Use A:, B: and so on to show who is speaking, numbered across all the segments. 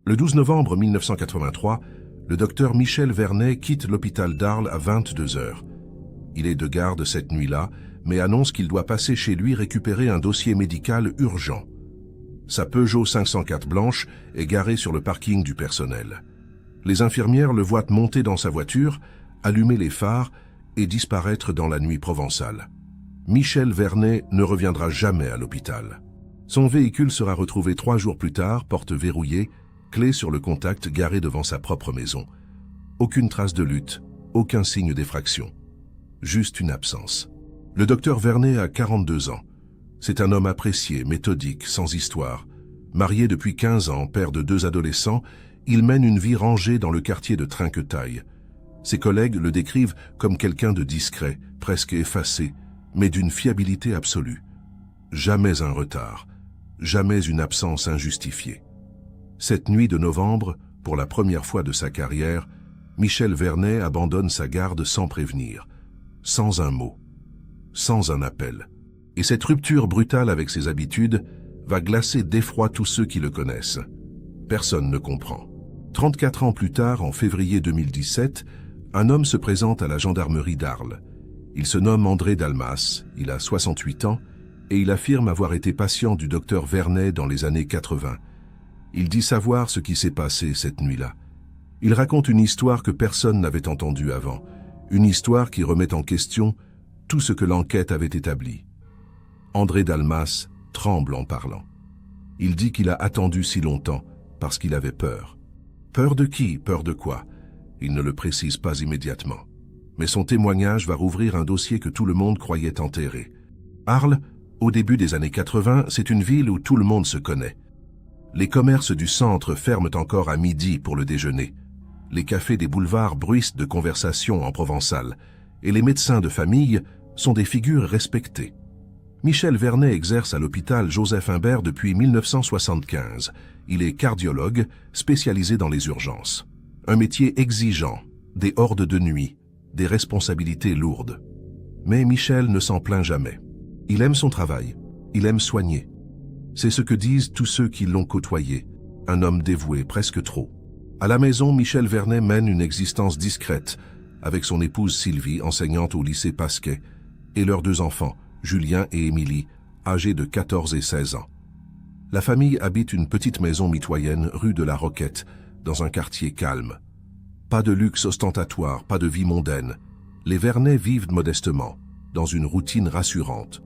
A: Le 12 novembre 1983, le docteur Michel Vernet quitte l'hôpital d'Arles à 22 heures. Il est de garde cette nuit-là, mais annonce qu'il doit passer chez lui récupérer un dossier médical urgent. Sa Peugeot 504 blanche est garée sur le parking du personnel. Les infirmières le voient monter dans sa voiture, allumer les phares et disparaître dans la nuit provençale. Michel Vernet ne reviendra jamais à l'hôpital. Son véhicule sera retrouvé 3 jours plus tard, porte verrouillée, clé sur le contact garé devant sa propre maison. Aucune trace de lutte, aucun signe d'effraction. Juste une absence. Le docteur Vernet a 42 ans. C'est un homme apprécié, méthodique, sans histoire. Marié depuis 15 ans, père de 2 adolescents, il mène une vie rangée dans le quartier de Trinquetaille. Ses collègues le décrivent comme quelqu'un de discret, presque effacé, mais d'une fiabilité absolue. Jamais un retard, jamais une absence injustifiée. Cette nuit de novembre, pour la première fois de sa carrière, Michel Vernet abandonne sa garde sans prévenir, sans un mot, sans un appel. Et cette rupture brutale avec ses habitudes va glacer d'effroi tous ceux qui le connaissent. Personne ne comprend. 34 ans plus tard, en février 2017, un homme se présente à la gendarmerie d'Arles. Il se nomme André Dalmas, il a 68 ans, et il affirme avoir été patient du docteur Vernet dans les années 80. Il dit savoir ce qui s'est passé cette nuit-là. Il raconte une histoire que personne n'avait entendue avant, une histoire qui remet en question tout ce que l'enquête avait établi. André Dalmas tremble en parlant. Il dit qu'il a attendu si longtemps parce qu'il avait peur. Peur de qui? Peur de quoi? Il ne le précise pas immédiatement. Mais son témoignage va rouvrir un dossier que tout le monde croyait enterré. Arles, au début des années 80, c'est une ville où tout le monde se connaît. Les commerces du centre ferment encore à midi pour le déjeuner. Les cafés des boulevards bruissent de conversations en provençal. Et les médecins de famille sont des figures respectées. Michel Vernet exerce à l'hôpital Joseph-Imbert depuis 1975. Il est cardiologue, spécialisé dans les urgences. Un métier exigeant, des hordes de nuit, des responsabilités lourdes. Mais Michel ne s'en plaint jamais. Il aime son travail, il aime soigner. C'est ce que disent tous ceux qui l'ont côtoyé. Un homme dévoué, presque trop. À la maison, Michel Vernet mène une existence discrète, avec son épouse Sylvie, enseignante au lycée Pasquet, et leurs 2 enfants, Julien et Émilie, âgés de 14 et 16 ans. La famille habite une petite maison mitoyenne rue de la Roquette, dans un quartier calme. Pas de luxe ostentatoire, pas de vie mondaine. Les Vernet vivent modestement, dans une routine rassurante.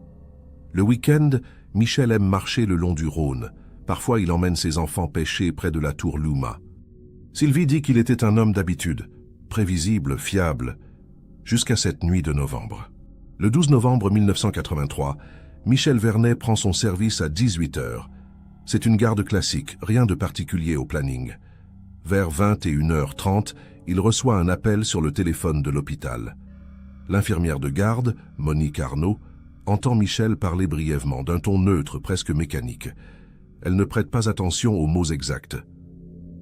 A: Le week-end, Michel aime marcher le long du Rhône. Parfois, il emmène ses enfants pêcher près de la tour Louma. Sylvie dit qu'il était un homme d'habitude, prévisible, fiable, jusqu'à cette nuit de novembre. Le 12 novembre 1983, Michel Vernet prend son service à 18 heures. C'est une garde classique, rien de particulier au planning. Vers 21h30, il reçoit un appel sur le téléphone de l'hôpital. L'infirmière de garde, Monique Arnaud, entend Michel parler brièvement, d'un ton neutre, presque mécanique. Elle ne prête pas attention aux mots exacts.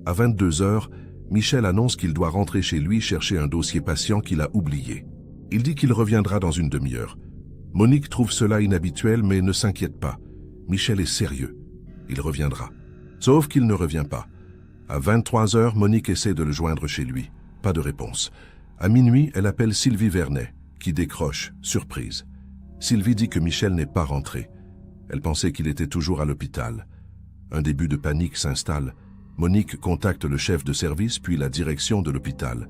A: À 22 heures, Michel annonce qu'il doit rentrer chez lui chercher un dossier patient qu'il a oublié. Il dit qu'il reviendra dans une demi-heure. Monique trouve cela inhabituel mais ne s'inquiète pas. Michel est sérieux. Il reviendra. Sauf qu'il ne revient pas. À 23 heures, Monique essaie de le joindre chez lui. Pas de réponse. À minuit, elle appelle Sylvie Vernet, qui décroche, surprise. Sylvie dit que Michel n'est pas rentré. Elle pensait qu'il était toujours à l'hôpital. Un début de panique s'installe. Monique contacte le chef de service puis la direction de l'hôpital.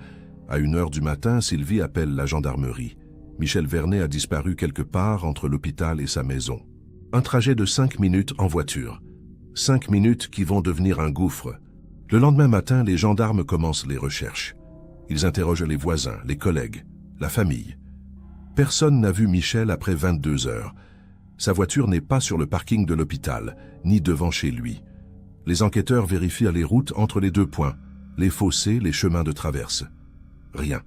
A: À 1h du matin, Sylvie appelle la gendarmerie. Michel Vernet a disparu quelque part entre l'hôpital et sa maison. Un trajet de 5 minutes en voiture. 5 minutes qui vont devenir un gouffre. Le lendemain matin, les gendarmes commencent les recherches. Ils interrogent les voisins, les collègues, la famille. Personne n'a vu Michel après 22 heures. Sa voiture n'est pas sur le parking de l'hôpital, ni devant chez lui. Les enquêteurs vérifient les routes entre les 2 points, les fossés, les chemins de traverse. Rien.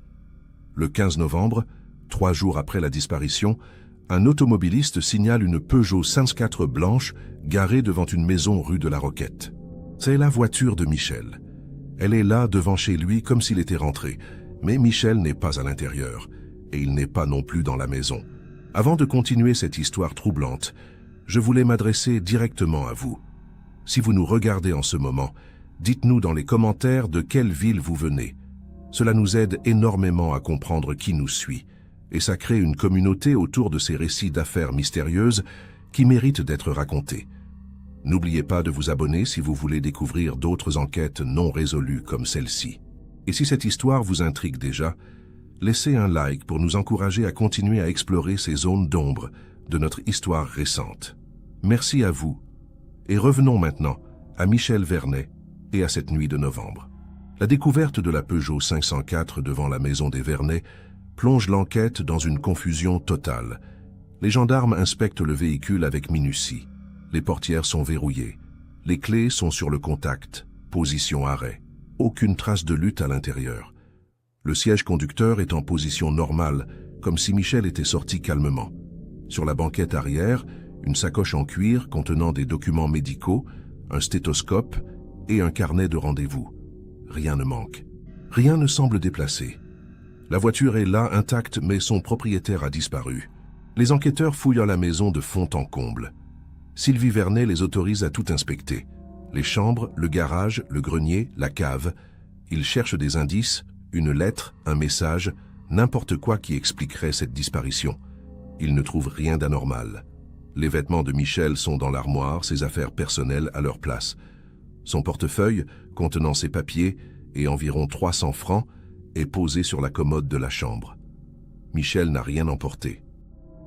A: Le 15 novembre, 3 jours après la disparition, un automobiliste signale une Peugeot 504 blanche garée devant une maison rue de la Roquette. C'est la voiture de Michel. Elle est là devant chez lui comme s'il était rentré, mais Michel n'est pas à l'intérieur, et il n'est pas non plus dans la maison. Avant de continuer cette histoire troublante, je voulais m'adresser directement à vous. Si vous nous regardez en ce moment, Dites-nous dans les commentaires de quelle ville vous venez. Cela nous aide énormément à comprendre qui nous suit, et ça crée une communauté autour de ces récits d'affaires mystérieuses qui méritent d'être racontés. N'oubliez pas de vous abonner si vous voulez découvrir d'autres enquêtes non résolues comme celle-ci. Et si cette histoire vous intrigue déjà, laissez un like pour nous encourager à continuer à explorer ces zones d'ombre de notre histoire récente. Merci à vous. Et revenons maintenant à Michel Vernet et à cette nuit de novembre. La découverte de la Peugeot 504 devant la maison des Vernet plonge l'enquête dans une confusion totale. Les gendarmes inspectent le véhicule avec minutie. Les portières sont verrouillées. Les clés sont sur le contact. Position arrêt. Aucune trace de lutte à l'intérieur. Le siège conducteur est en position normale, comme si Michel était sorti calmement. Sur la banquette arrière, une sacoche en cuir contenant des documents médicaux, un stéthoscope et un carnet de rendez-vous. Rien ne manque. Rien ne semble déplacé. La voiture est là intacte, mais son propriétaire a disparu. Les enquêteurs fouillent la maison de fond en comble. Sylvie Vernet les autorise à tout inspecter. Les chambres, le garage, le grenier, la cave. Ils cherchent des indices, une lettre, un message, n'importe quoi qui expliquerait cette disparition. Ils ne trouvent rien d'anormal. Les vêtements de Michel sont dans l'armoire, ses affaires personnelles à leur place. Son portefeuille, contenant ses papiers et environ 300 francs, est posé sur la commode de la chambre. Michel n'a rien emporté.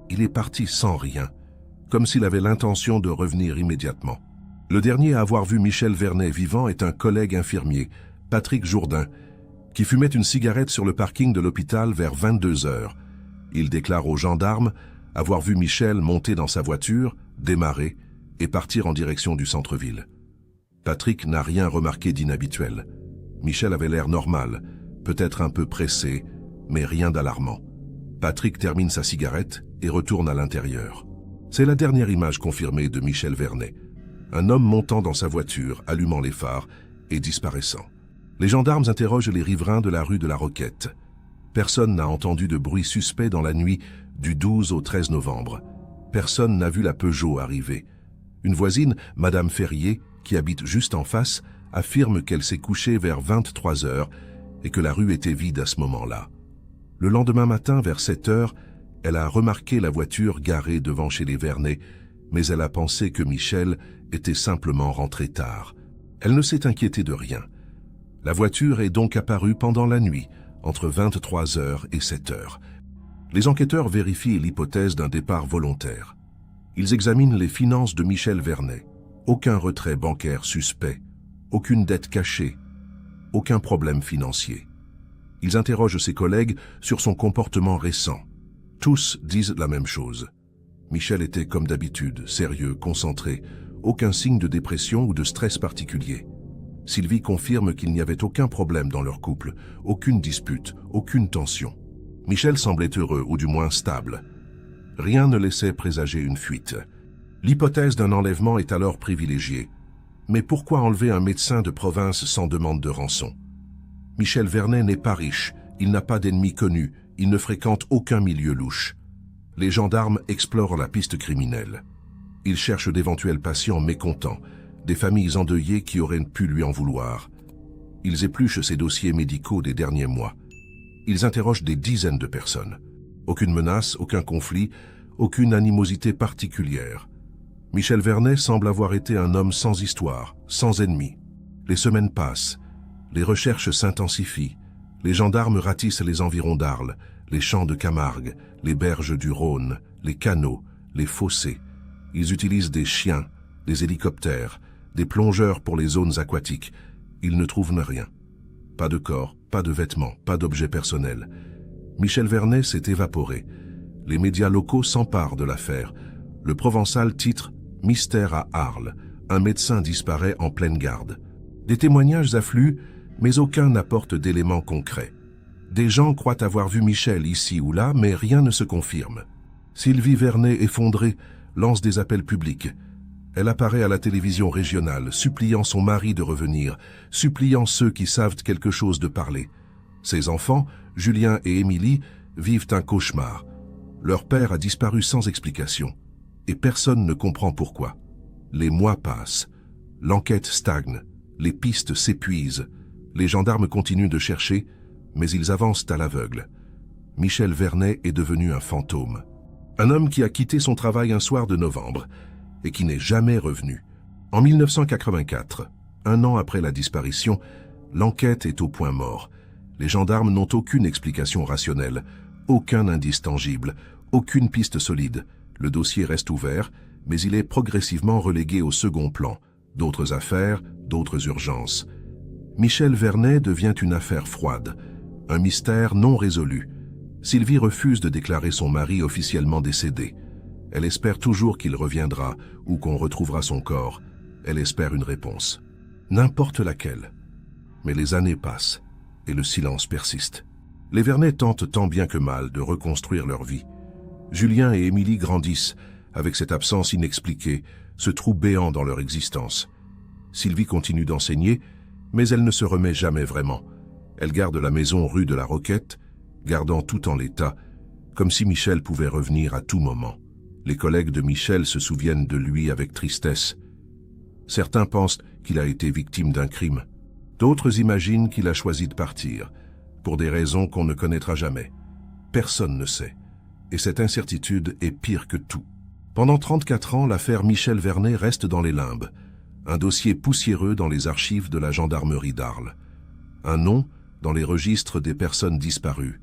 A: Il est parti sans rien, comme s'il avait l'intention de revenir immédiatement. Le dernier à avoir vu Michel Vernet vivant est un collègue infirmier, Patrick Jourdain, qui fumait une cigarette sur le parking de l'hôpital vers 22 heures. Il déclare aux gendarmes avoir vu Michel monter dans sa voiture, démarrer et partir en direction du centre-ville. Patrick n'a rien remarqué d'inhabituel. Michel avait l'air normal, peut-être un peu pressé, mais rien d'alarmant. Patrick termine sa cigarette et retourne à l'intérieur. C'est la dernière image confirmée de Michel Vernet. Un homme montant dans sa voiture, allumant les phares et disparaissant. Les gendarmes interrogent les riverains de la rue de la Roquette. Personne n'a entendu de bruit suspect dans la nuit du 12 au 13 novembre. Personne n'a vu la Peugeot arriver. Une voisine, Madame Ferrier, qui habite juste en face, affirme qu'elle s'est couchée vers 23 heures et que la rue était vide à ce moment-là. Le lendemain matin, vers 7 heures, elle a remarqué la voiture garée devant chez les Vernet, mais elle a pensé que Michel était simplement rentré tard. Elle ne s'est inquiétée de rien. La voiture est donc apparue pendant la nuit, entre 23 heures et 7 heures. Les enquêteurs vérifient l'hypothèse d'un départ volontaire. Ils examinent les finances de Michel Vernet. Aucun retrait bancaire suspect, aucune dette cachée, aucun problème financier. Ils interrogent ses collègues sur son comportement récent. Tous disent la même chose. Michel était comme d'habitude, sérieux, concentré, aucun signe de dépression ou de stress particulier. Sylvie confirme qu'il n'y avait aucun problème dans leur couple, aucune dispute, aucune tension. Michel semblait heureux, ou du moins stable. Rien ne laissait présager une fuite. L'hypothèse d'un enlèvement est alors privilégiée. Mais pourquoi enlever un médecin de province sans demande de rançon? Michel Vernet n'est pas riche, il n'a pas d'ennemis connus, il ne fréquente aucun milieu louche. Les gendarmes explorent la piste criminelle. Ils cherchent d'éventuels patients mécontents, des familles endeuillées qui auraient pu lui en vouloir. Ils épluchent ses dossiers médicaux des derniers mois. Ils interrogent des dizaines de personnes. Aucune menace, aucun conflit, aucune animosité particulière. Michel Vernet semble avoir été un homme sans histoire, sans ennemis. Les semaines passent, les recherches s'intensifient, les gendarmes ratissent les environs d'Arles, les champs de Camargue, les berges du Rhône, les canaux, les fossés. Ils utilisent des chiens, des hélicoptères, des plongeurs pour les zones aquatiques. Ils ne trouvent rien. Pas de corps, pas de vêtements, pas d'objets personnels. Michel Vernet s'est évaporé. Les médias locaux s'emparent de l'affaire. Le Provençal titre « Mystère à Arles ». Un médecin disparaît en pleine garde. Des témoignages affluent, mais aucun n'apporte d'éléments concrets. Des gens croient avoir vu Michel ici ou là, mais rien ne se confirme. Sylvie Vernet, effondrée, lance des appels publics. Elle apparaît à la télévision régionale, suppliant son mari de revenir, suppliant ceux qui savent quelque chose de parler. Ses enfants, Julien et Émilie, vivent un cauchemar. Leur père a disparu sans explication, et personne ne comprend pourquoi. Les mois passent. L'enquête stagne. Les pistes s'épuisent. Les gendarmes continuent de chercher, mais ils avancent à l'aveugle. Michel Vernet est devenu un fantôme. Un homme qui a quitté son travail un soir de novembre et qui n'est jamais revenu. En 1984, un an après la disparition, l'enquête est au point mort. Les gendarmes n'ont aucune explication rationnelle, aucun indice tangible, aucune piste solide. Le dossier reste ouvert, mais il est progressivement relégué au second plan. D'autres affaires, d'autres urgences. Michel Vernet devient une affaire froide, un mystère non résolu. Sylvie refuse de déclarer son mari officiellement décédé. Elle espère toujours qu'il reviendra ou qu'on retrouvera son corps. Elle espère une réponse. N'importe laquelle. Mais les années passent et le silence persiste. Les Vernet tentent tant bien que mal de reconstruire leur vie. Julien et Émilie grandissent avec cette absence inexpliquée, ce trou béant dans leur existence. Sylvie continue d'enseigner, mais elle ne se remet jamais vraiment. Elle garde la maison rue de la Roquette, gardant tout en l'état, comme si Michel pouvait revenir à tout moment. Les collègues de Michel se souviennent de lui avec tristesse. Certains pensent qu'il a été victime d'un crime. D'autres imaginent qu'il a choisi de partir, pour des raisons qu'on ne connaîtra jamais. Personne ne sait. Et cette incertitude est pire que tout. Pendant 34 ans, l'affaire Michel Vernet reste dans les limbes, un dossier poussiéreux dans les archives de la gendarmerie d'Arles. Un nom dans les registres des personnes disparues.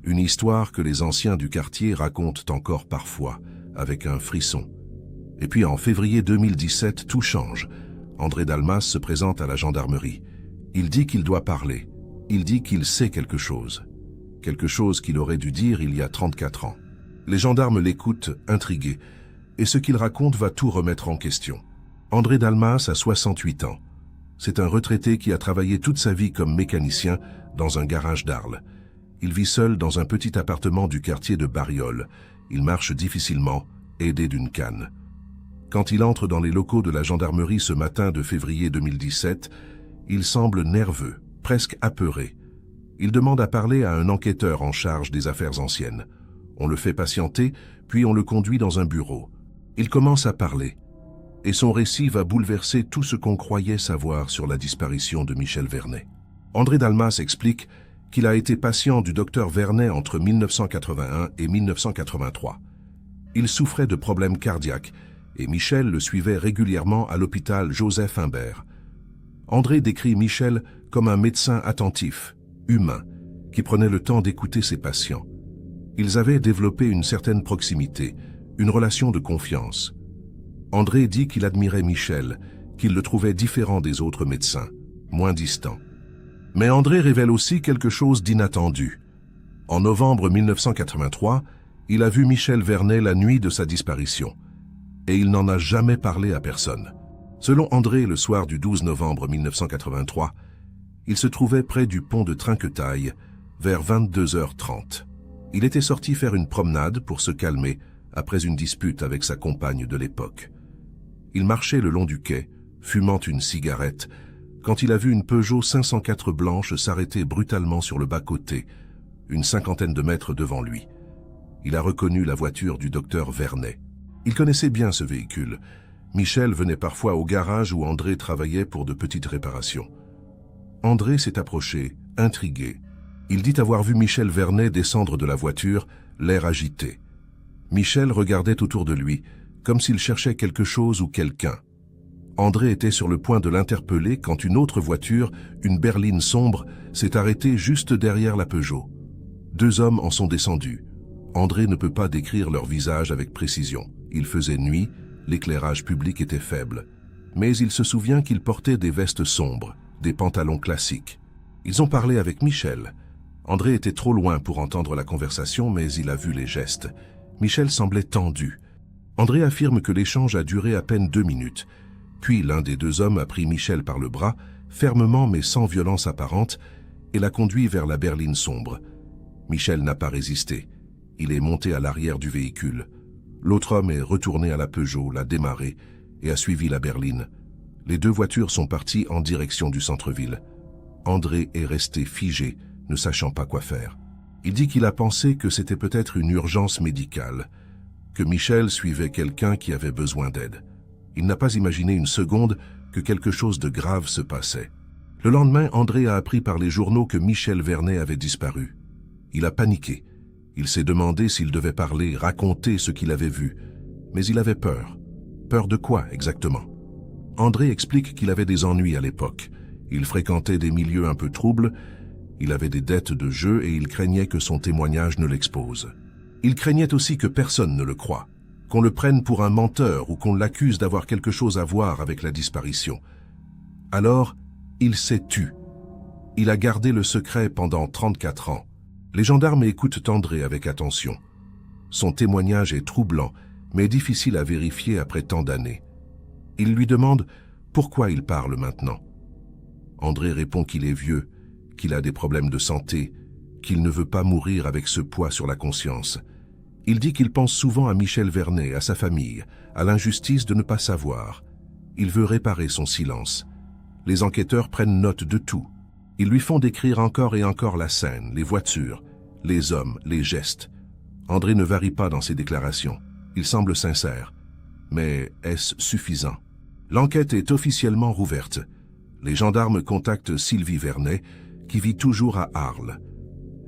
A: Une histoire que les anciens du quartier racontent encore parfois, avec un frisson. Et puis en février 2017, tout change. André Dalmas se présente à la gendarmerie. Il dit qu'il doit parler. Il dit qu'il sait quelque chose. Quelque chose qu'il aurait dû dire il y a 34 ans. Les gendarmes l'écoutent, intrigués, et ce qu'il raconte va tout remettre en question. André Dalmas a 68 ans. C'est un retraité qui a travaillé toute sa vie comme mécanicien dans un garage d'Arles. Il vit seul dans un petit appartement du quartier de Bariol. Il marche difficilement, aidé d'une canne. Quand il entre dans les locaux de la gendarmerie ce matin de février 2017, il semble nerveux, presque apeuré. Il demande à parler à un enquêteur en charge des affaires anciennes. On le fait patienter, puis on le conduit dans un bureau. Il commence à parler, et son récit va bouleverser tout ce qu'on croyait savoir sur la disparition de Michel Vernet. André Dalmas explique qu'il a été patient du docteur Vernet entre 1981 et 1983. Il souffrait de problèmes cardiaques, et Michel le suivait régulièrement à l'hôpital Joseph Imbert. André décrit Michel comme un médecin attentif, humain, qui prenait le temps d'écouter ses patients. Ils avaient développé une certaine proximité, une relation de confiance. André dit qu'il admirait Michel, qu'il le trouvait différent des autres médecins, moins distant. Mais André révèle aussi quelque chose d'inattendu. En novembre 1983, il a vu Michel Vernet la nuit de sa disparition, et il n'en a jamais parlé à personne. Selon André, le soir du 12 novembre 1983, il se trouvait près du pont de Trinquetaille, vers 22h30. Il était sorti faire une promenade pour se calmer après une dispute avec sa compagne de l'époque. Il marchait le long du quai, fumant une cigarette, quand il a vu une Peugeot 504 blanche s'arrêter brutalement sur le bas-côté, une cinquantaine de mètres devant lui. Il a reconnu la voiture du docteur Vernet. Il connaissait bien ce véhicule. Michel venait parfois au garage où André travaillait pour de petites réparations. André s'est approché, intrigué. Il dit avoir vu Michel Vernet descendre de la voiture, l'air agité. Michel regardait autour de lui, comme s'il cherchait quelque chose ou quelqu'un. André était sur le point de l'interpeller quand une autre voiture, une berline sombre, s'est arrêtée juste derrière la Peugeot. 2 hommes en sont descendus. André ne peut pas décrire leur visage avec précision. Il faisait nuit, l'éclairage public était faible. Mais il se souvient qu'ils portaient des vestes sombres, des pantalons classiques. Ils ont parlé avec Michel. André était trop loin pour entendre la conversation, mais il a vu les gestes. Michel semblait tendu. André affirme que l'échange a duré à peine 2 minutes. Puis l'un des 2 hommes a pris Michel par le bras, fermement mais sans violence apparente, et l'a conduit vers la berline sombre. Michel n'a pas résisté. Il est monté à l'arrière du véhicule. L'autre homme est retourné à la Peugeot, l'a démarré et a suivi la berline. Les 2 voitures sont parties en direction du centre-ville. André est resté figé, ne sachant pas quoi faire. Il dit qu'il a pensé que c'était peut-être une urgence médicale, que Michel suivait quelqu'un qui avait besoin d'aide. Il n'a pas imaginé une seconde que quelque chose de grave se passait. Le lendemain, André a appris par les journaux que Michel Vernet avait disparu. Il a paniqué. Il s'est demandé s'il devait parler, raconter ce qu'il avait vu. Mais il avait peur. Peur de quoi exactement? André explique qu'il avait des ennuis à l'époque. Il fréquentait des milieux un peu troubles, il avait des dettes de jeu et il craignait que son témoignage ne l'expose. Il craignait aussi que personne ne le croie, qu'on le prenne pour un menteur ou qu'on l'accuse d'avoir quelque chose à voir avec la disparition. Alors, il s'est tu. Il a gardé le secret pendant 34 ans. Les gendarmes écoutent André avec attention. Son témoignage est troublant, mais difficile à vérifier après tant d'années. Ils lui demandent pourquoi il parle maintenant. André répond qu'il est vieux, qu'il a des problèmes de santé, qu'il ne veut pas mourir avec ce poids sur la conscience. Il dit qu'il pense souvent à Michel Vernet, à sa famille, à l'injustice de ne pas savoir. Il veut réparer son silence. Les enquêteurs prennent note de tout. Ils lui font décrire encore et encore la scène, les voitures, les hommes, les gestes. André ne varie pas dans ses déclarations. Il semble sincère. Mais est-ce suffisant? L'enquête est officiellement rouverte. Les gendarmes contactent Sylvie Vernet, qui vit toujours à Arles.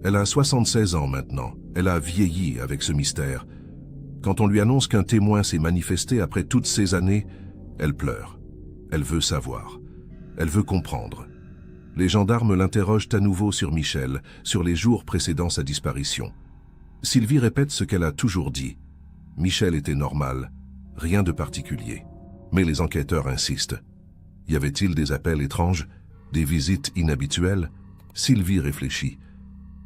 A: Elle a 76 ans maintenant. Elle a vieilli avec ce mystère. Quand on lui annonce qu'un témoin s'est manifesté après toutes ces années, elle pleure. Elle veut savoir. Elle veut comprendre. Les gendarmes l'interrogent à nouveau sur Michel, sur les jours précédant sa disparition. Sylvie répète ce qu'elle a toujours dit. Michel était normal, rien de particulier. Mais les enquêteurs insistent. Y avait-il des appels étranges, des visites inhabituelles? Sylvie réfléchit.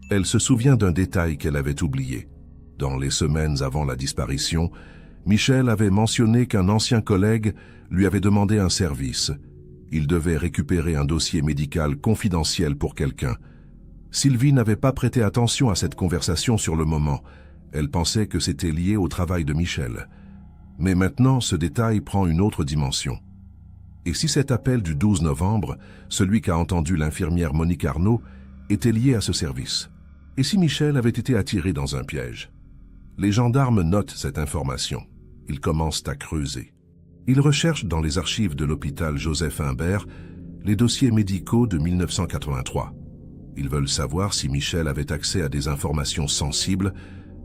A: Elle se souvient d'un détail qu'elle avait oublié. Dans les semaines avant la disparition, Michel avait mentionné qu'un ancien collègue lui avait demandé un service. Il devait récupérer un dossier médical confidentiel pour quelqu'un. Sylvie n'avait pas prêté attention à cette conversation sur le moment. Elle pensait que c'était lié au travail de Michel. Mais maintenant, ce détail prend une autre dimension. Et si cet appel du 12 novembre, celui qu'a entendu l'infirmière Monique Arnaud, était lié à ce service? Et si Michel avait été attiré dans un piège? Les gendarmes notent cette information. Ils commencent à creuser. Ils recherchent dans les archives de l'hôpital Joseph-Imbert les dossiers médicaux de 1983. Ils veulent savoir si Michel avait accès à des informations sensibles,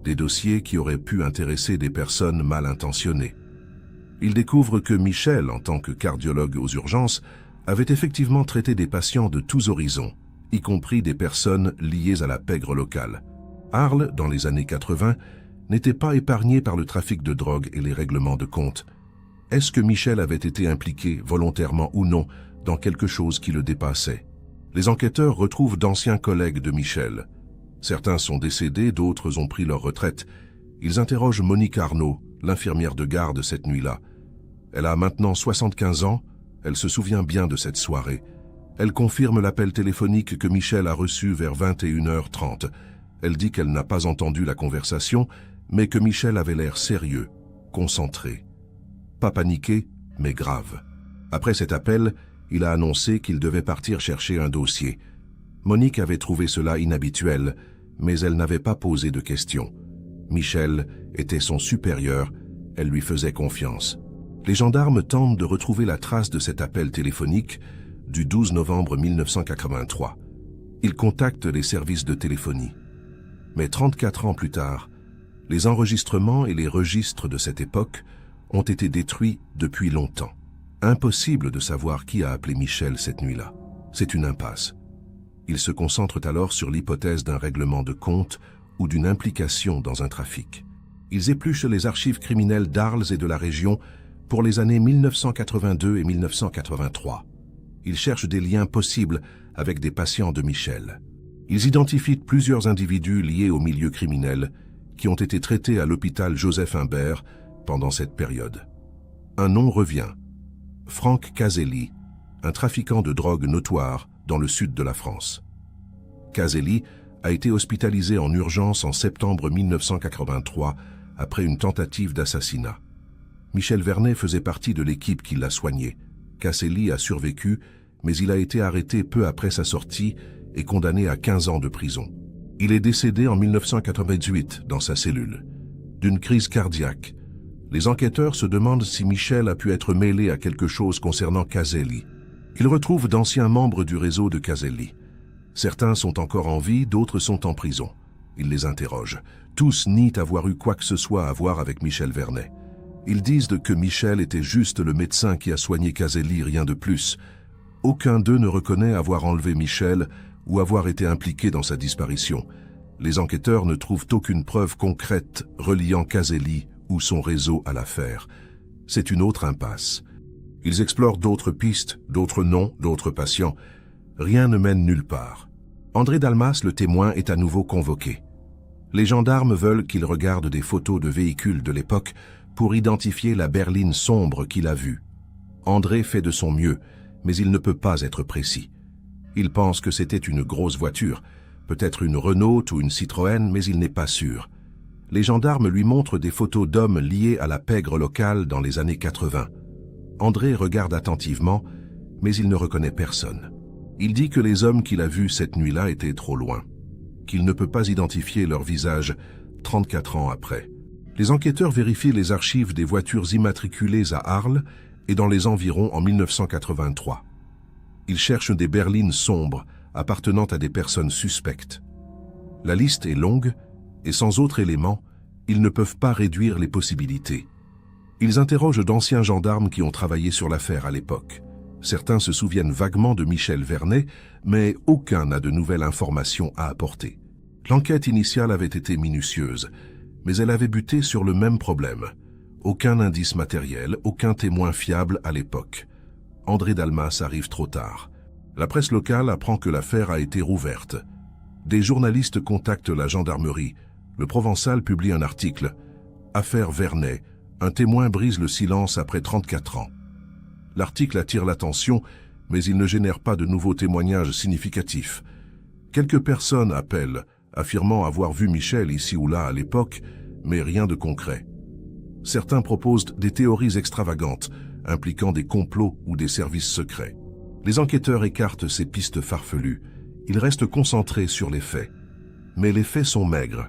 A: des dossiers qui auraient pu intéresser des personnes mal intentionnées. Ils découvrent que Michel, en tant que cardiologue aux urgences, avait effectivement traité des patients de tous horizons, y compris des personnes liées à la pègre locale. Arles, dans les années 80, n'était pas épargné par le trafic de drogue et les règlements de compte. Est-ce que Michel avait été impliqué, volontairement ou non, dans quelque chose qui le dépassait? Les enquêteurs retrouvent d'anciens collègues de Michel. Certains sont décédés, d'autres ont pris leur retraite. Ils interrogent Monique Arnaud, l'infirmière de garde cette nuit-là. Elle a maintenant 75 ans, elle se souvient bien de cette soirée. Elle confirme l'appel téléphonique que Michel a reçu vers 21h30. Elle dit qu'elle n'a pas entendu la conversation, mais que Michel avait l'air sérieux, concentré. Pas paniqué, mais grave. Après cet appel, il a annoncé qu'il devait partir chercher un dossier. Monique avait trouvé cela inhabituel, mais elle n'avait pas posé de questions. Michel était son supérieur, elle lui faisait confiance. Les gendarmes tentent de retrouver la trace de cet appel téléphonique du 12 novembre 1983. Ils contactent les services de téléphonie. Mais 34 ans plus tard, les enregistrements et les registres de cette époque ont été détruits depuis longtemps. Impossible de savoir qui a appelé Michel cette nuit-là. C'est une impasse. Ils se concentrent alors sur l'hypothèse d'un règlement de compte ou d'une implication dans un trafic. Ils épluchent les archives criminelles d'Arles et de la région pour les années 1982 et 1983. Ils cherchent des liens possibles avec des patients de Michel. Ils identifient plusieurs individus liés au milieu criminel qui ont été traités à l'hôpital Joseph-Imbert pendant cette période. Un nom revient. Franck Caselli, un trafiquant de drogue notoire dans le sud de la France. Caselli a été hospitalisé en urgence en septembre 1983 après une tentative d'assassinat. Michel Vernet faisait partie de l'équipe qui l'a soigné. Caselli a survécu, mais il a été arrêté peu après sa sortie et condamné à 15 ans de prison. Il est décédé en 1998 dans sa cellule, d'une crise cardiaque. Les enquêteurs se demandent si Michel a pu être mêlé à quelque chose concernant Caselli. Ils retrouvent d'anciens membres du réseau de Caselli. Certains sont encore en vie, d'autres sont en prison. Ils les interrogent. Tous nient avoir eu quoi que ce soit à voir avec Michel Vernet. Ils disent que Michel était juste le médecin qui a soigné Caselli, rien de plus. Aucun d'eux ne reconnaît avoir enlevé Michel ou avoir été impliqué dans sa disparition. Les enquêteurs ne trouvent aucune preuve concrète reliant Caselli ou son réseau à l'affaire. C'est une autre impasse. Ils explorent d'autres pistes, d'autres noms, d'autres patients. Rien ne mène nulle part. André Dalmas, le témoin, est à nouveau convoqué. Les gendarmes veulent qu'il regarde des photos de véhicules de l'époque pour identifier la berline sombre qu'il a vue. André fait de son mieux, mais il ne peut pas être précis. Il pense que c'était une grosse voiture, peut-être une Renault ou une Citroën, mais il n'est pas sûr. Les gendarmes lui montrent des photos d'hommes liés à la pègre locale dans les années 80. André regarde attentivement, mais il ne reconnaît personne. Il dit que les hommes qu'il a vus cette nuit-là étaient trop loin, qu'il ne peut pas identifier leur visage 34 ans après. Les enquêteurs vérifient les archives des voitures immatriculées à Arles et dans les environs en 1983. Ils cherchent des berlines sombres appartenant à des personnes suspectes. La liste est longue et sans autre élément, ils ne peuvent pas réduire les possibilités. Ils interrogent d'anciens gendarmes qui ont travaillé sur l'affaire à l'époque. Certains se souviennent vaguement de Michel Vernet, mais aucun n'a de nouvelles informations à apporter. L'enquête initiale avait été minutieuse, mais elle avait buté sur le même problème. Aucun indice matériel, aucun témoin fiable à l'époque. André Dalmas arrive trop tard. La presse locale apprend que l'affaire a été rouverte. Des journalistes contactent la gendarmerie. Le Provençal publie un article. « Affaire Vernet. Un témoin brise le silence après 34 ans. » L'article attire l'attention, mais il ne génère pas de nouveaux témoignages significatifs. Quelques personnes appellent, affirmant avoir vu Michel ici ou là à l'époque, mais rien de concret. Certains proposent des théories extravagantes, impliquant des complots ou des services secrets. Les enquêteurs écartent ces pistes farfelues. Ils restent concentrés sur les faits. Mais les faits sont maigres.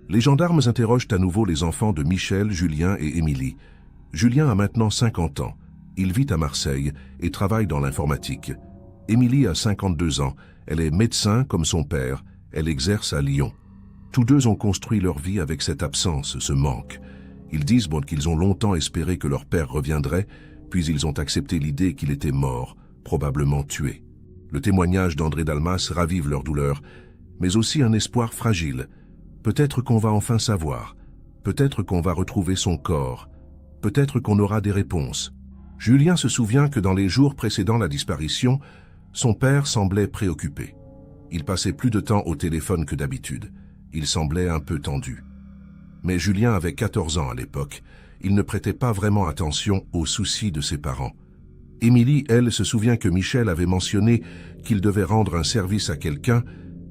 A: Les gendarmes interrogent à nouveau les enfants de Michel, Julien et Émilie. Julien a maintenant 50 ans. Il vit à Marseille et travaille dans l'informatique. Émilie a 52 ans. Elle est médecin comme son père. Elle exerce à Lyon. Tous deux ont construit leur vie avec cette absence, ce manque. Ils disent qu'ils ont longtemps espéré que leur père reviendrait, puis ils ont accepté l'idée qu'il était mort, probablement tué. Le témoignage d'André Dalmas ravive leur douleur, mais aussi un espoir fragile. Peut-être qu'on va enfin savoir. Peut-être qu'on va retrouver son corps. Peut-être qu'on aura des réponses. Julien se souvient que dans les jours précédant la disparition, son père semblait préoccupé. Il passait plus de temps au téléphone que d'habitude. Il semblait un peu tendu. Mais Julien avait 14 ans à l'époque. Il ne prêtait pas vraiment attention aux soucis de ses parents. Émilie, elle, se souvient que Michel avait mentionné qu'il devait rendre un service à quelqu'un,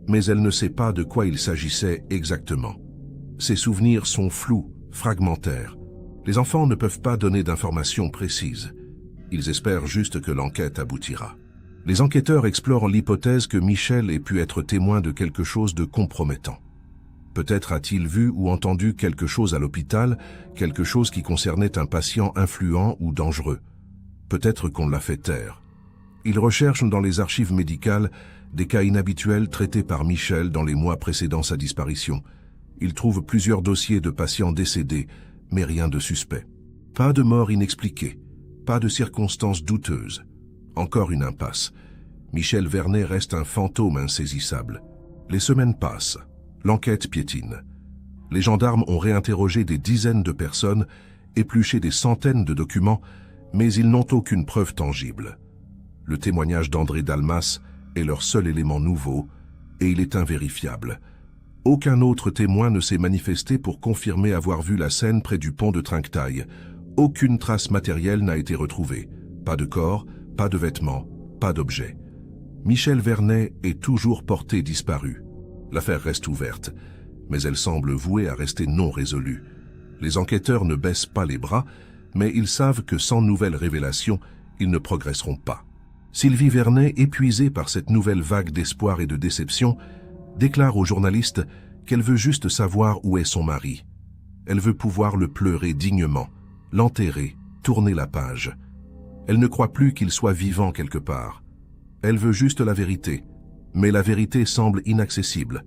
A: mais elle ne sait pas de quoi il s'agissait exactement. Ses souvenirs sont flous, fragmentaires. Les enfants ne peuvent pas donner d'informations précises. Ils espèrent juste que l'enquête aboutira. Les enquêteurs explorent l'hypothèse que Michel ait pu être témoin de quelque chose de compromettant. Peut-être a-t-il vu ou entendu quelque chose à l'hôpital, quelque chose qui concernait un patient influent ou dangereux. Peut-être qu'on l'a fait taire. Ils recherchent dans les archives médicales des cas inhabituels traités par Michel dans les mois précédant sa disparition. Ils trouvent plusieurs dossiers de patients décédés, mais rien de suspect. Pas de mort inexpliquée, pas de circonstances douteuses. Encore une impasse. Michel Vernet reste un fantôme insaisissable. Les semaines passent. L'enquête piétine. Les gendarmes ont réinterrogé des dizaines de personnes, épluché des centaines de documents, mais ils n'ont aucune preuve tangible. Le témoignage d'André Dalmas est leur seul élément nouveau, et il est invérifiable. Aucun autre témoin ne s'est manifesté pour confirmer avoir vu la scène près du pont de Trinquetaille. Aucune trace matérielle n'a été retrouvée. Pas de corps, pas de vêtements, pas d'objets. Michel Vernet est toujours porté disparu. L'affaire reste ouverte, mais elle semble vouée à rester non résolue. Les enquêteurs ne baissent pas les bras, mais ils savent que sans nouvelles révélations, ils ne progresseront pas. Sylvie Vernet, épuisée par cette nouvelle vague d'espoir et de déception, déclare aux journalistes qu'elle veut juste savoir où est son mari. Elle veut pouvoir le pleurer dignement, l'enterrer, tourner la page. Elle ne croit plus qu'il soit vivant quelque part. Elle veut juste la vérité, mais la vérité semble inaccessible.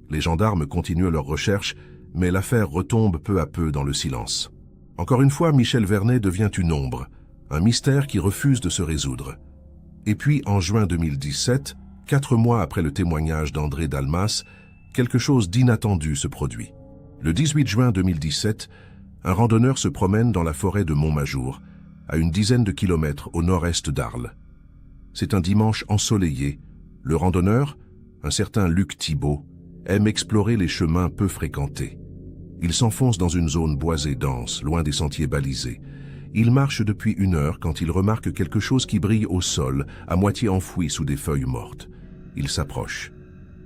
A: Les gendarmes continuent leurs recherches, mais l'affaire retombe peu à peu dans le silence. Encore une fois, Michel Vernet devient une ombre, un mystère qui refuse de se résoudre. Et puis, en juin 2017, 4 mois après le témoignage d'André Dalmas, quelque chose d'inattendu se produit. Le 18 juin 2017, un randonneur se promène dans la forêt de Montmajour, à une dizaine de kilomètres au nord-est d'Arles. C'est un dimanche ensoleillé. Le randonneur, un certain Luc Thibault, aime explorer les chemins peu fréquentés. Il s'enfonce dans une zone boisée dense, loin des sentiers balisés. Il marche depuis 1 heure quand il remarque quelque chose qui brille au sol, à moitié enfoui sous des feuilles mortes. Il s'approche.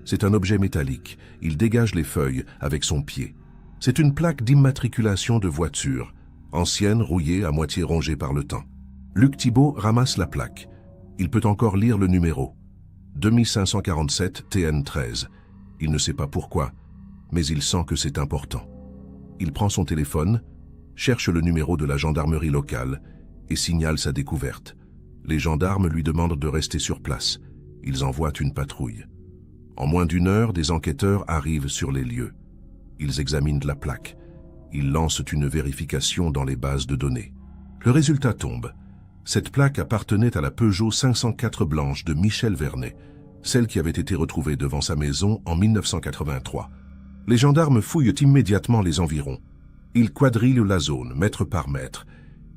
A: C'est un objet métallique. Il dégage les feuilles avec son pied. C'est une plaque d'immatriculation de voiture, ancienne, rouillée, à moitié rongée par le temps. Luc Thibault ramasse la plaque. Il peut encore lire le numéro. 2547 TN13. Il ne sait pas pourquoi, mais il sent que c'est important. Il prend son téléphone, cherche le numéro de la gendarmerie locale et signale sa découverte. Les gendarmes lui demandent de rester sur place. Ils envoient une patrouille. En moins d'1 heure, des enquêteurs arrivent sur les lieux. Ils examinent la plaque. Ils lancent une vérification dans les bases de données. Le résultat tombe. Cette plaque appartenait à la Peugeot 504 blanche de Michel Vernet, celle qui avait été retrouvée devant sa maison en 1983. Les gendarmes fouillent immédiatement les environs. Ils quadrillent la zone, mètre par mètre.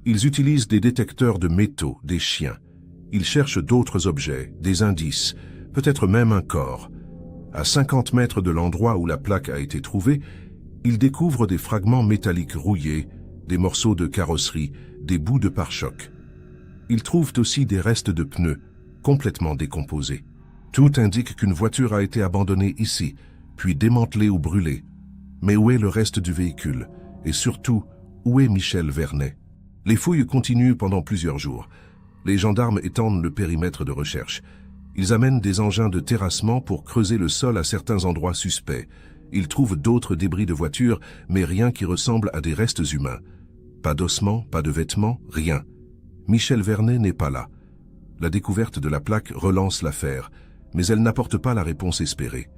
A: Ils utilisent des détecteurs de métaux, des chiens. Ils cherchent d'autres objets, des indices, peut-être même un corps. À 50 mètres de l'endroit où la plaque a été trouvée, ils découvrent des fragments métalliques rouillés, des morceaux de carrosserie, des bouts de pare-choc. Ils trouvent aussi des restes de pneus, complètement décomposés. Tout indique qu'une voiture a été abandonnée ici, puis démantelée ou brûlée. Mais où est le reste du véhicule? Et surtout, où est Michel Vernet? Les fouilles continuent pendant plusieurs jours. Les gendarmes étendent le périmètre de recherche. Ils amènent des engins de terrassement pour creuser le sol à certains endroits suspects. Ils trouvent d'autres débris de voitures, mais rien qui ressemble à des restes humains. Pas d'ossements, pas de vêtements, rien. Michel Vernet n'est pas là. La découverte de la plaque relance l'affaire, mais elle n'apporte pas la réponse espérée.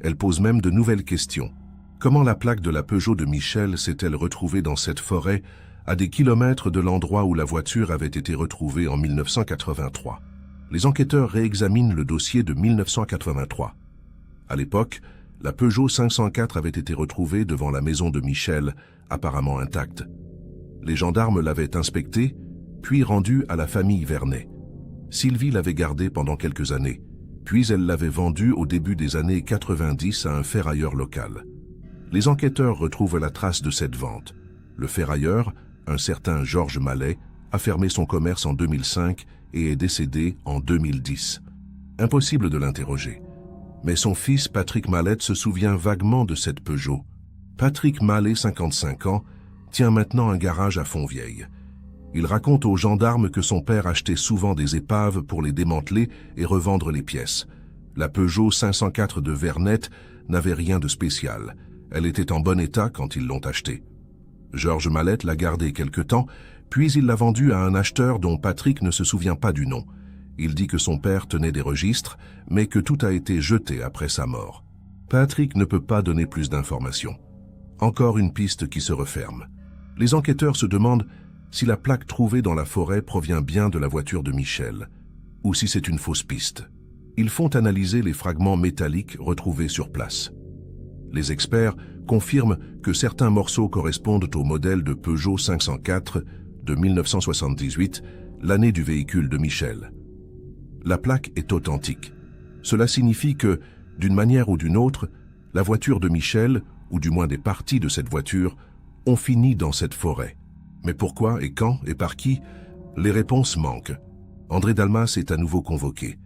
A: Elle pose même de nouvelles questions. Comment la plaque de la Peugeot de Michel s'est-elle retrouvée dans cette forêt, à des kilomètres de l'endroit où la voiture avait été retrouvée en 1983? Les enquêteurs réexaminent le dossier de 1983. À l'époque, la Peugeot 504 avait été retrouvée devant la maison de Michel, apparemment intacte. Les gendarmes l'avaient inspectée, puis rendue à la famille Vernet. Sylvie l'avait gardée pendant quelques années, puis elle l'avait vendue au début des années 90 à un ferrailleur local. Les enquêteurs retrouvent la trace de cette vente. Le ferrailleur, un certain Georges Mallet, a fermé son commerce en 2005 et est décédé en 2010. Impossible de l'interroger. Mais son fils Patrick Mallet se souvient vaguement de cette Peugeot. Patrick Mallet, 55 ans, tient maintenant un garage à Fontvieille. Il raconte aux gendarmes que son père achetait souvent des épaves pour les démanteler et revendre les pièces. La Peugeot 504 de Vernet n'avait rien de spécial. Elle était en bon état quand ils l'ont achetée. Georges Mallet l'a gardée quelque temps, puis il l'a vendue à un acheteur dont Patrick ne se souvient pas du nom. Il dit que son père tenait des registres, mais que tout a été jeté après sa mort. Patrick ne peut pas donner plus d'informations. Encore une piste qui se referme. Les enquêteurs se demandent si la plaque trouvée dans la forêt provient bien de la voiture de Michel, ou si c'est une fausse piste. Ils font analyser les fragments métalliques retrouvés sur place. Les experts confirment que certains morceaux correspondent au modèle de Peugeot 504 de 1978, l'année du véhicule de Michel. La plaque est authentique. Cela signifie que, d'une manière ou d'une autre, la voiture de Michel, ou du moins des parties de cette voiture, ont fini dans cette forêt. Mais pourquoi et quand et par qui? Les réponses manquent. André Dalmas est à nouveau convoqué.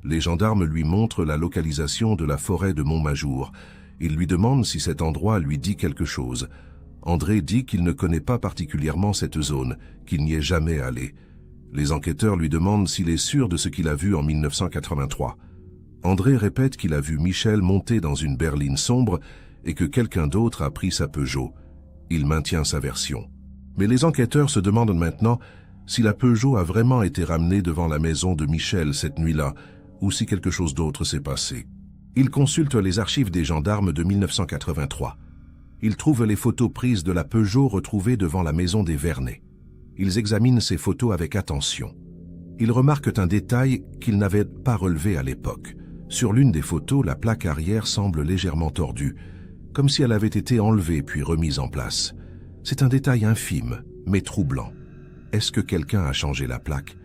A: Les gendarmes lui montrent la localisation de la forêt de Montmajour. Ils lui demandent si cet endroit lui dit quelque chose. André dit qu'il ne connaît pas particulièrement cette zone, qu'il n'y est jamais allé. Les enquêteurs lui demandent s'il est sûr de ce qu'il a vu en 1983. André répète qu'il a vu Michel monter dans une berline sombre et que quelqu'un d'autre a pris sa Peugeot. Il maintient sa version. Mais les enquêteurs se demandent maintenant si la Peugeot a vraiment été ramenée devant la maison de Michel cette nuit-là, ou si quelque chose d'autre s'est passé. Ils consultent les archives des gendarmes de 1983. Ils trouvent les photos prises de la Peugeot retrouvées devant la maison des Vernet. Ils examinent ces photos avec attention. Ils remarquent un détail qu'ils n'avaient pas relevé à l'époque. Sur l'une des photos, la plaque arrière semble légèrement tordue, comme si elle avait été enlevée puis remise en place. C'est un détail infime, mais troublant. Est-ce que quelqu'un a changé la plaque?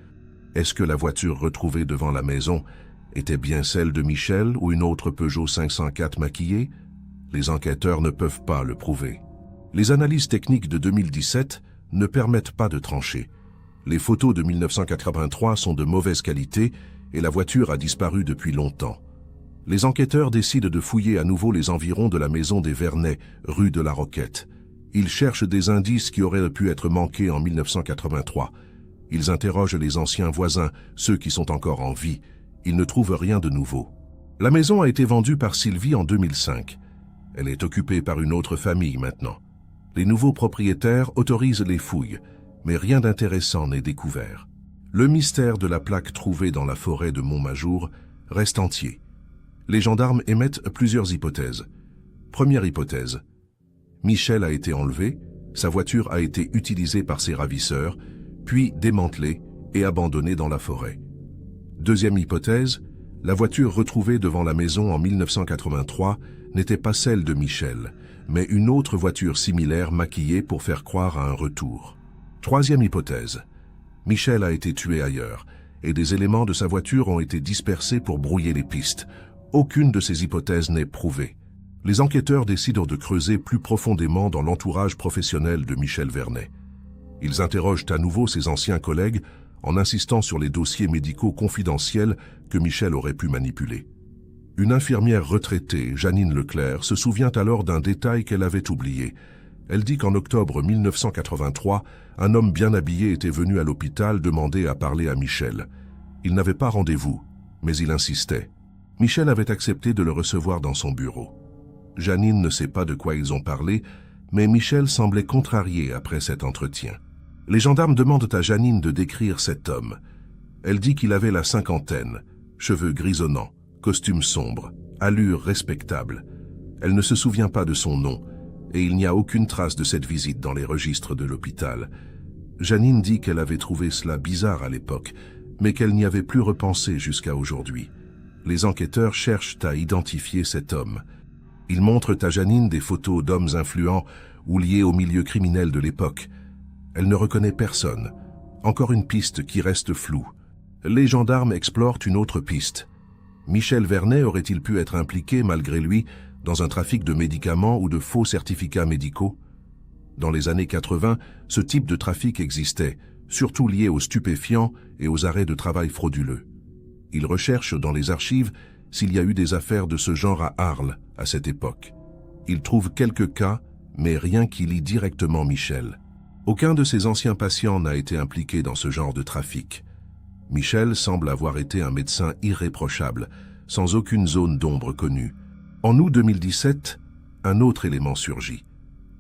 A: Est-ce que la voiture retrouvée devant la maison était bien celle de Michel ou une autre Peugeot 504 maquillée? Les enquêteurs ne peuvent pas le prouver. Les analyses techniques de 2017 ne permettent pas de trancher. Les photos de 1983 sont de mauvaise qualité et la voiture a disparu depuis longtemps. Les enquêteurs décident de fouiller à nouveau les environs de la maison des Vernet, rue de la Roquette. Ils cherchent des indices qui auraient pu être manqués en 1983. Ils interrogent les anciens voisins, ceux qui sont encore en vie. Ils ne trouvent rien de nouveau. La maison a été vendue par Sylvie en 2005. Elle est occupée par une autre famille maintenant. Les nouveaux propriétaires autorisent les fouilles, mais rien d'intéressant n'est découvert. Le mystère de la plaque trouvée dans la forêt de Montmajour reste entier. Les gendarmes émettent plusieurs hypothèses. Première hypothèse. Michel a été enlevé, sa voiture a été utilisée par ses ravisseurs, puis démantelée et abandonnée dans la forêt. Deuxième hypothèse, la voiture retrouvée devant la maison en 1983 n'était pas celle de Michel, mais une autre voiture similaire maquillée pour faire croire à un retour. Troisième hypothèse, Michel a été tué ailleurs, et des éléments de sa voiture ont été dispersés pour brouiller les pistes. Aucune de ces hypothèses n'est prouvée. Les enquêteurs décident de creuser plus profondément dans l'entourage professionnel de Michel Vernet. Ils interrogent à nouveau ses anciens collègues en insistant sur les dossiers médicaux confidentiels que Michel aurait pu manipuler. Une infirmière retraitée, Janine Leclerc, se souvient alors d'un détail qu'elle avait oublié. Elle dit qu'en octobre 1983, un homme bien habillé était venu à l'hôpital demander à parler à Michel. Il n'avait pas rendez-vous, mais il insistait. Michel avait accepté de le recevoir dans son bureau. Janine ne sait pas de quoi ils ont parlé, mais Michel semblait contrarié après cet entretien. Les gendarmes demandent à Janine de décrire cet homme. Elle dit qu'il avait la cinquantaine, cheveux grisonnants, costume sombre, allure respectable. Elle ne se souvient pas de son nom, et il n'y a aucune trace de cette visite dans les registres de l'hôpital. Janine dit qu'elle avait trouvé cela bizarre à l'époque, mais qu'elle n'y avait plus repensé jusqu'à aujourd'hui. Les enquêteurs cherchent à identifier cet homme. Ils montrent à Janine des photos d'hommes influents ou liés au milieu criminel de l'époque. Elle ne reconnaît personne. Encore une piste qui reste floue. Les gendarmes explorent une autre piste. Michel Vernet aurait-il pu être impliqué, malgré lui, dans un trafic de médicaments ou de faux certificats médicaux? Dans les années 80, ce type de trafic existait, surtout lié aux stupéfiants et aux arrêts de travail frauduleux. Ils recherchent dans les archives s'il y a eu des affaires de ce genre à Arles à cette époque. Ils trouvent quelques cas, mais rien qui lie directement Michel. Aucun de ses anciens patients n'a été impliqué dans ce genre de trafic. Michel semble avoir été un médecin irréprochable, sans aucune zone d'ombre connue. En août 2017, un autre élément surgit.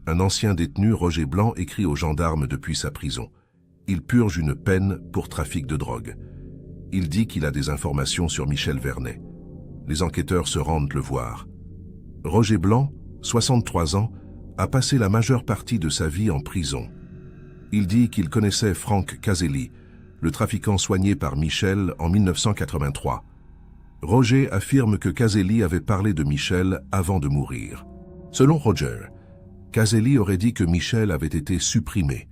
A: Un ancien détenu, Roger Blanc, écrit aux gendarmes depuis sa prison. Il purge une peine pour trafic de drogue. Il dit qu'il a des informations sur Michel Vernet. Les enquêteurs se rendent le voir. Roger Blanc, 63 ans, a passé la majeure partie de sa vie en prison. Il dit qu'il connaissait Franck Caselli, le trafiquant soigné par Michel en 1983. Roger affirme que Caselli avait parlé de Michel avant de mourir. Selon Roger, Caselli aurait dit que Michel avait été supprimé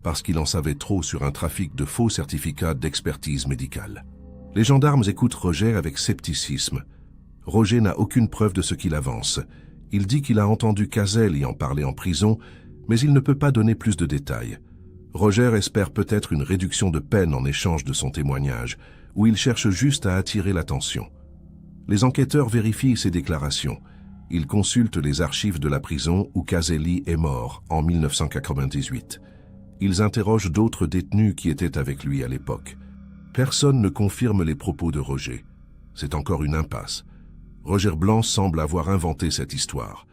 A: parce qu'il en savait trop sur un trafic de faux certificats d'expertise médicale. Les gendarmes écoutent Roger avec scepticisme. Roger n'a aucune preuve de ce qu'il avance. Il dit qu'il a entendu Caselli en parler en prison, mais il ne peut pas donner plus de détails. Roger espère peut-être une réduction de peine en échange de son témoignage, ou il cherche juste à attirer l'attention. Les enquêteurs vérifient ses déclarations. Ils consultent les archives de la prison où Caselli est mort en 1998. Ils interrogent d'autres détenus qui étaient avec lui à l'époque. Personne ne confirme les propos de Roger. C'est encore une impasse. Roger Blanc semble avoir inventé cette histoire.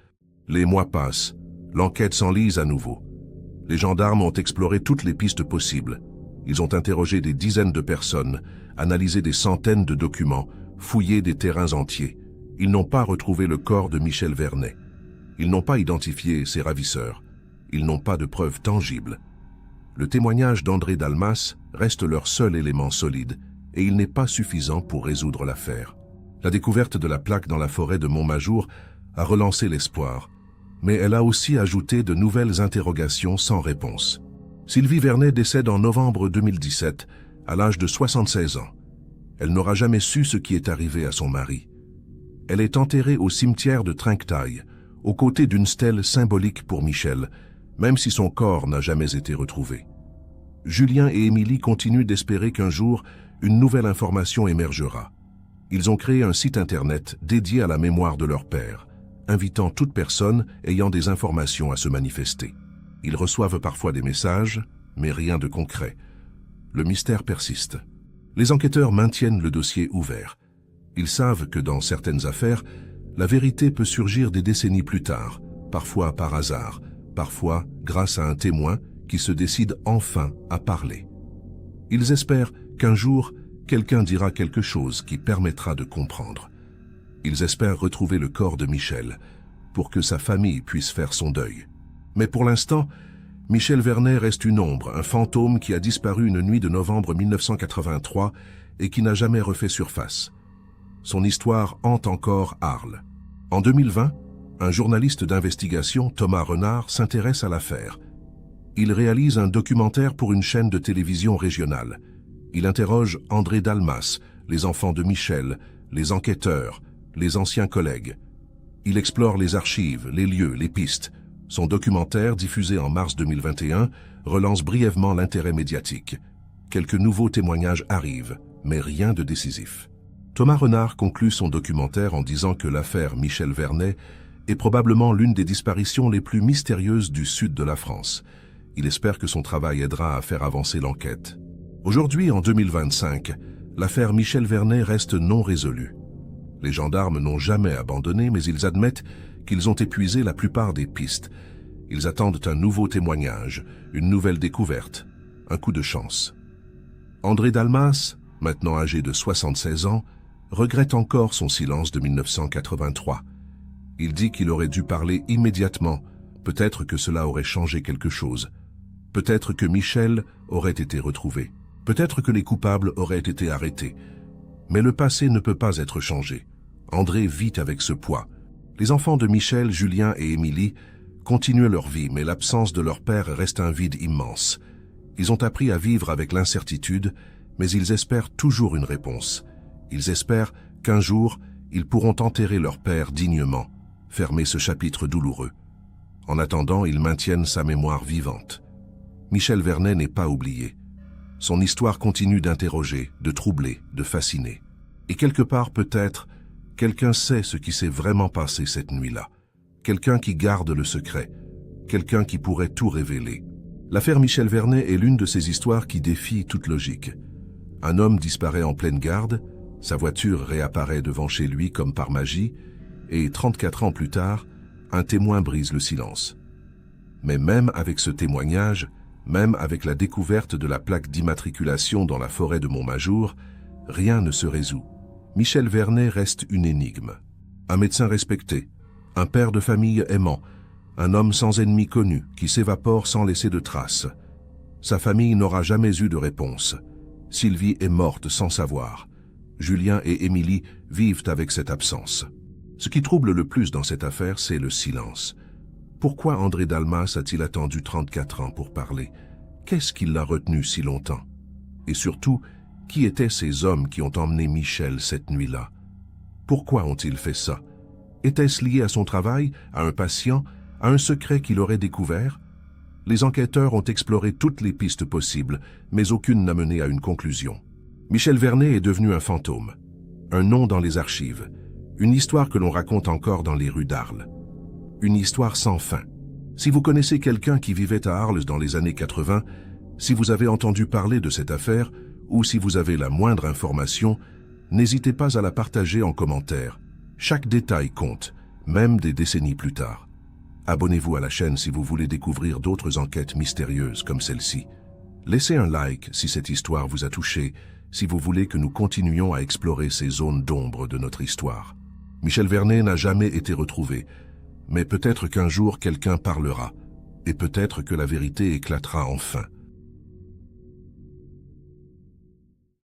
A: Les mois passent. L'enquête s'enlise à nouveau. Les gendarmes ont exploré toutes les pistes possibles. Ils ont interrogé des dizaines de personnes, analysé des centaines de documents, fouillé des terrains entiers. Ils n'ont pas retrouvé le corps de Michel Vernet. Ils n'ont pas identifié ses ravisseurs. Ils n'ont pas de preuves tangibles. Le témoignage d'André Dalmas reste leur seul élément solide et il n'est pas suffisant pour résoudre l'affaire. La découverte de la plaque dans la forêt de Montmajour a relancé l'espoir, mais elle a aussi ajouté de nouvelles interrogations sans réponse. Sylvie Vernet décède en novembre 2017, à l'âge de 76 ans. Elle n'aura jamais su ce qui est arrivé à son mari. Elle est enterrée au cimetière de Trinquetaille, aux côtés d'une stèle symbolique pour Michel, même si son corps n'a jamais été retrouvé. Julien et Émilie continuent d'espérer qu'un jour, une nouvelle information émergera. Ils ont créé un site internet dédié à la mémoire de leur père, invitant toute personne ayant des informations à se manifester. Ils reçoivent parfois des messages, mais rien de concret. Le mystère persiste. Les enquêteurs maintiennent le dossier ouvert. Ils savent que dans certaines affaires, la vérité peut surgir des décennies plus tard, parfois par hasard, parfois grâce à un témoin qui se décide enfin à parler. Ils espèrent qu'un jour, quelqu'un dira quelque chose qui permettra de comprendre. Ils espèrent retrouver le corps de Michel pour que sa famille puisse faire son deuil. Mais pour l'instant, Michel Vernet reste une ombre, un fantôme qui a disparu une nuit de novembre 1983 et qui n'a jamais refait surface. Son histoire hante encore Arles. En 2020, un journaliste d'investigation, Thomas Renard, s'intéresse à l'affaire. Il réalise un documentaire pour une chaîne de télévision régionale. Il interroge André Dalmas, les enfants de Michel, les enquêteurs, les anciens collègues. Il explore les archives, les lieux, les pistes. Son documentaire, diffusé en mars 2021, relance brièvement l'intérêt médiatique. Quelques nouveaux témoignages arrivent, mais rien de décisif. Thomas Renard conclut son documentaire en disant que l'affaire Michel Vernet est probablement l'une des disparitions les plus mystérieuses du sud de la France. Il espère que son travail aidera à faire avancer l'enquête. Aujourd'hui, en 2025, l'affaire Michel Vernet reste non résolue. Les gendarmes n'ont jamais abandonné, mais ils admettent qu'ils ont épuisé la plupart des pistes. Ils attendent un nouveau témoignage, une nouvelle découverte, un coup de chance. André Dalmas, maintenant âgé de 76 ans, regrette encore son silence de 1983. Il dit qu'il aurait dû parler immédiatement. Peut-être que cela aurait changé quelque chose. Peut-être que Michel aurait été retrouvé. Peut-être que les coupables auraient été arrêtés. Mais le passé ne peut pas être changé. André vit avec ce poids. Les enfants de Michel, Julien et Émilie continuent leur vie, mais l'absence de leur père reste un vide immense. Ils ont appris à vivre avec l'incertitude, mais ils espèrent toujours une réponse. Ils espèrent qu'un jour, ils pourront enterrer leur père dignement, fermer ce chapitre douloureux. En attendant, ils maintiennent sa mémoire vivante. Michel Vernet n'est pas oublié. Son histoire continue d'interroger, de troubler, de fasciner. Et quelque part, peut-être, quelqu'un sait ce qui s'est vraiment passé cette nuit-là. Quelqu'un qui garde le secret. Quelqu'un qui pourrait tout révéler. L'affaire Michel Vernet est l'une de ces histoires qui défient toute logique. Un homme disparaît en pleine garde, sa voiture réapparaît devant chez lui comme par magie, et 34 ans plus tard, un témoin brise le silence. Mais même avec ce témoignage, même avec la découverte de la plaque d'immatriculation dans la forêt de Montmajour, rien ne se résout. Michel Vernet reste une énigme. Un médecin respecté, un père de famille aimant, un homme sans ennemi connu qui s'évapore sans laisser de traces. Sa famille n'aura jamais eu de réponse. Sylvie est morte sans savoir. Julien et Émilie vivent avec cette absence. Ce qui trouble le plus dans cette affaire, c'est le silence. Pourquoi André Dalmas a-t-il attendu 34 ans pour parler? Qu'est-ce qui l'a retenu si longtemps? Et surtout, qui étaient ces hommes qui ont emmené Michel cette nuit-là? Pourquoi ont-ils fait ça? Était-ce lié à son travail, à un patient, à un secret qu'il aurait découvert? Les enquêteurs ont exploré toutes les pistes possibles, mais aucune n'a mené à une conclusion. Michel Vernet est devenu un fantôme, un nom dans les archives, une histoire que l'on raconte encore dans les rues d'Arles. Une histoire sans fin. Si vous connaissez quelqu'un qui vivait à Arles dans les années 80, si vous avez entendu parler de cette affaire, ou si vous avez la moindre information, n'hésitez pas à la partager en commentaire. Chaque détail compte, même des décennies plus tard. Abonnez-vous à la chaîne si vous voulez découvrir d'autres enquêtes mystérieuses comme celle-ci. Laissez un like si cette histoire vous a touché, si vous voulez que nous continuions à explorer ces zones d'ombre de notre histoire. Michel Vernet n'a jamais été retrouvé, mais peut-être qu'un jour quelqu'un parlera, et peut-être que la vérité éclatera enfin.